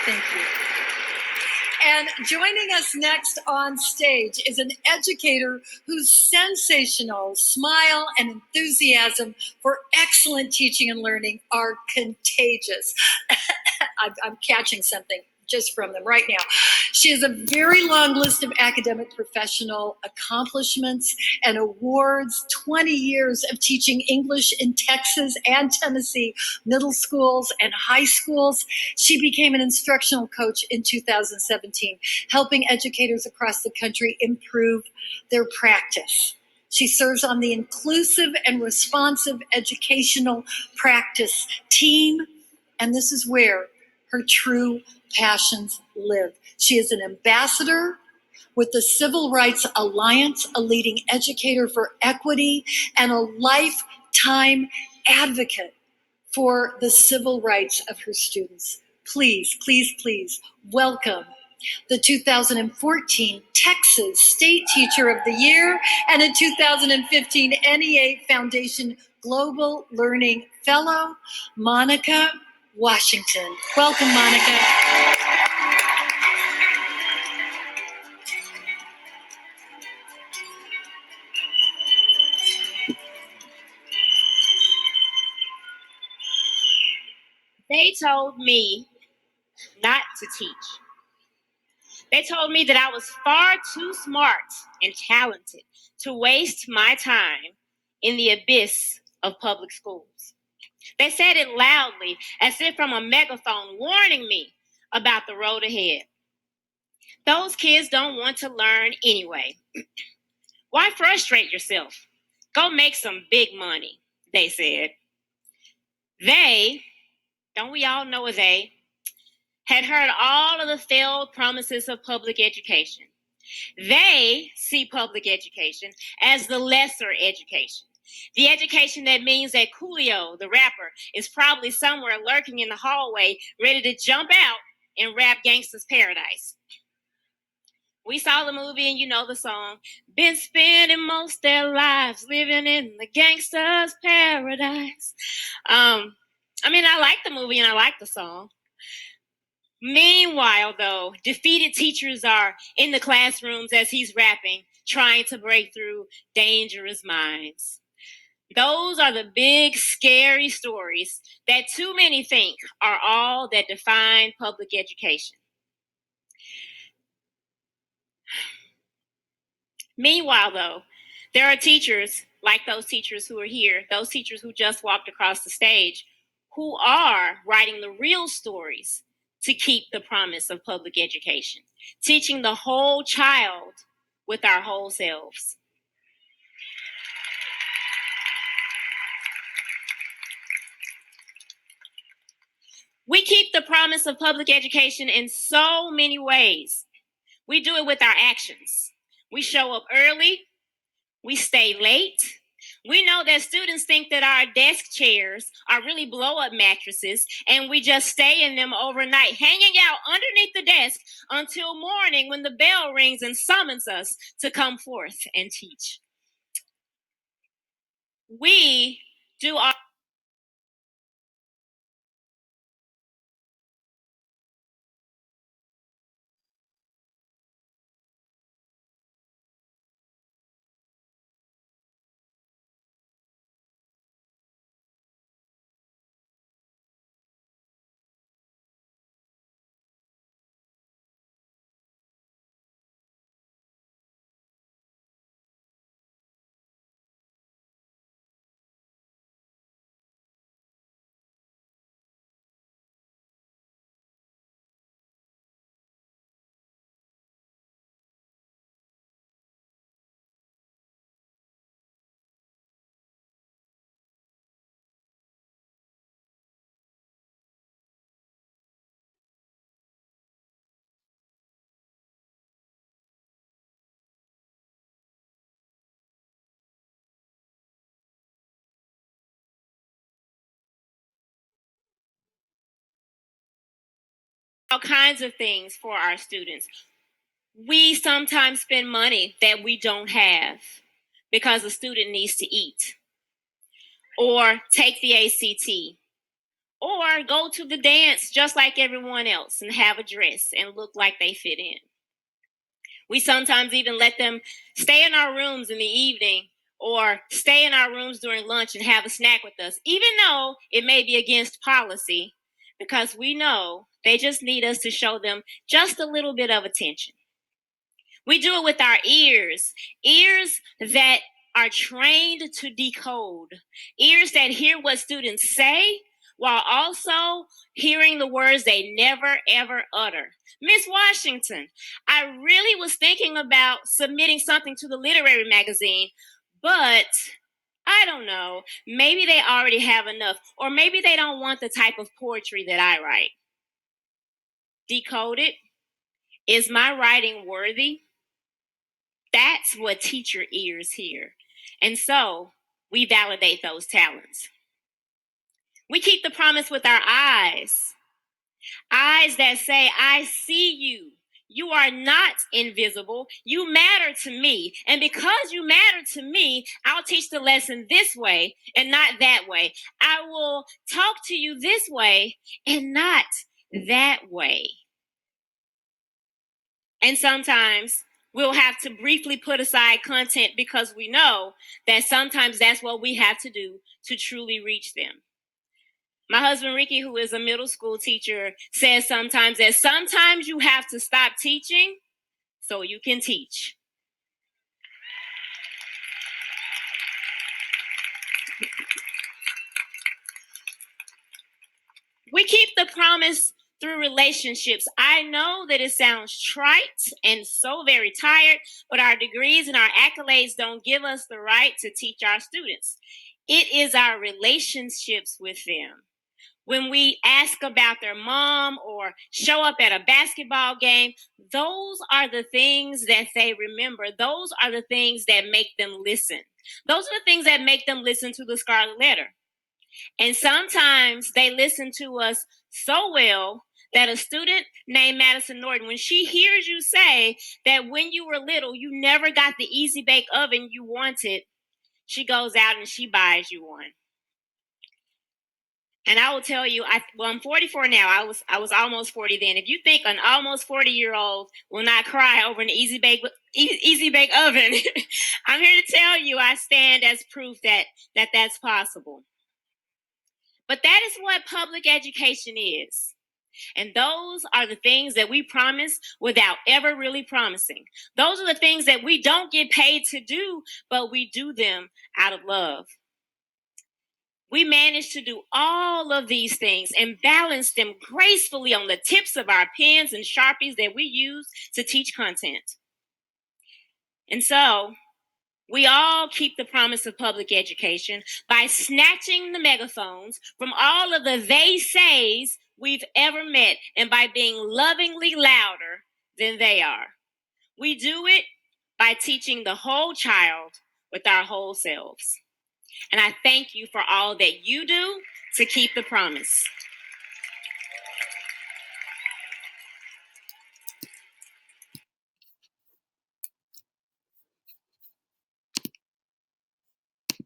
Thank you. And joining us next on stage is an educator whose sensational smile and enthusiasm for excellent teaching and learning are contagious. I'm catching something just from them right now. She has a very long list of academic professional accomplishments and awards, 20 years of teaching English in Texas and Tennessee middle schools and high schools. She became an instructional coach in 2017, helping educators across the country improve their practice. She serves on the Inclusive and Responsive Educational Practice team, and this is where her true passions live. She is an ambassador with the Civil Rights Alliance, a leading educator for equity, and a lifetime advocate for the civil rights of her students. Please, please, please welcome the 2014 Texas State Teacher of the Year and a 2015 NEA Foundation Global Learning Fellow, Monica Washington. Welcome, Monica. They told me not to teach. They told me that I was far too smart and talented to waste my time in the abyss of public schools. They said it loudly, as if from a megaphone, warning me about the road ahead. Those kids don't want to learn anyway. Why frustrate yourself? Go make some big money, they said. They, don't we all know a they, had heard all of the failed promises of public education. They see public education as the lesser education. The education that means that Coolio, the rapper, is probably somewhere lurking in the hallway, ready to jump out and rap Gangsta's Paradise. We saw the movie and you know the song. Been spending most their lives living in the Gangsta's Paradise. I like the movie and I like the song. Meanwhile, though, defeated teachers are in the classrooms as he's rapping, trying to break through dangerous minds. Those are the big, scary stories that too many think are all that define public education. Meanwhile, though, there are teachers like those teachers who are here, those teachers who just walked across the stage, who are writing the real stories to keep the promise of public education, teaching the whole child with our whole selves. We keep the promise of public education in so many ways. We do it with our actions. We show up early. We stay late. We know that students think that our desk chairs are really blow-up mattresses, and we just stay in them overnight, hanging out underneath the desk until morning when the bell rings and summons us to come forth and teach. We do our all kinds of things for our students. We sometimes spend money that we don't have because a student needs to eat or take the ACT or go to the dance just like everyone else and have a dress and look like they fit in. We sometimes even let them stay in our rooms in the evening or stay in our rooms during lunch and have a snack with us, even though it may be against policy, because we know they just need us to show them just a little bit of attention. We do it with our ears that are trained to decode, ears that hear what students say while also hearing the words they never ever utter. Miss Washington, I really was thinking about submitting something to the literary magazine, but I don't know. Maybe they already have enough, or maybe they don't want the type of poetry that I write. Decode it. Is my writing worthy? That's what teacher ears hear. And so we validate those talents. We keep the promise with our eyes. Eyes that say, I see you. You are not invisible. You matter to me. And because you matter to me, I'll teach the lesson this way and not that way. I will talk to you this way and not that way. And sometimes we'll have to briefly put aside content because we know that sometimes that's what we have to do to truly reach them. My husband, Ricky, who is a middle school teacher, says sometimes that sometimes you have to stop teaching so you can teach. We keep the promise through relationships. I know that it sounds trite and so very tired, but our degrees and our accolades don't give us the right to teach our students. It is our relationships with them. When we ask about their mom or show up at a basketball game, those are the things that they remember. Those are the things that make them listen. Those are the things that make them listen to the Scarlet Letter. And sometimes they listen to us so well that a student named Madison Norton, when she hears you say that when you were little, you never got the Easy Bake Oven you wanted, she goes out and she buys you one. And I will tell you, I'm 44 now. I was almost 40 then. If you think an almost 40-year-old will not cry over an Easy Bake Oven, I'm here to tell you I stand as proof that that's possible. But that is what public education is. And those are the things that we promise without ever really promising. Those are the things that we don't get paid to do, but we do them out of love. We manage to do all of these things and balance them gracefully on the tips of our pens and Sharpies that we use to teach content. And so we all keep the promise of public education by snatching the megaphones from all of the they says we've ever met and by being lovingly louder than they are. We do it by teaching the whole child with our whole selves. And I thank you for all that you do to keep the promise.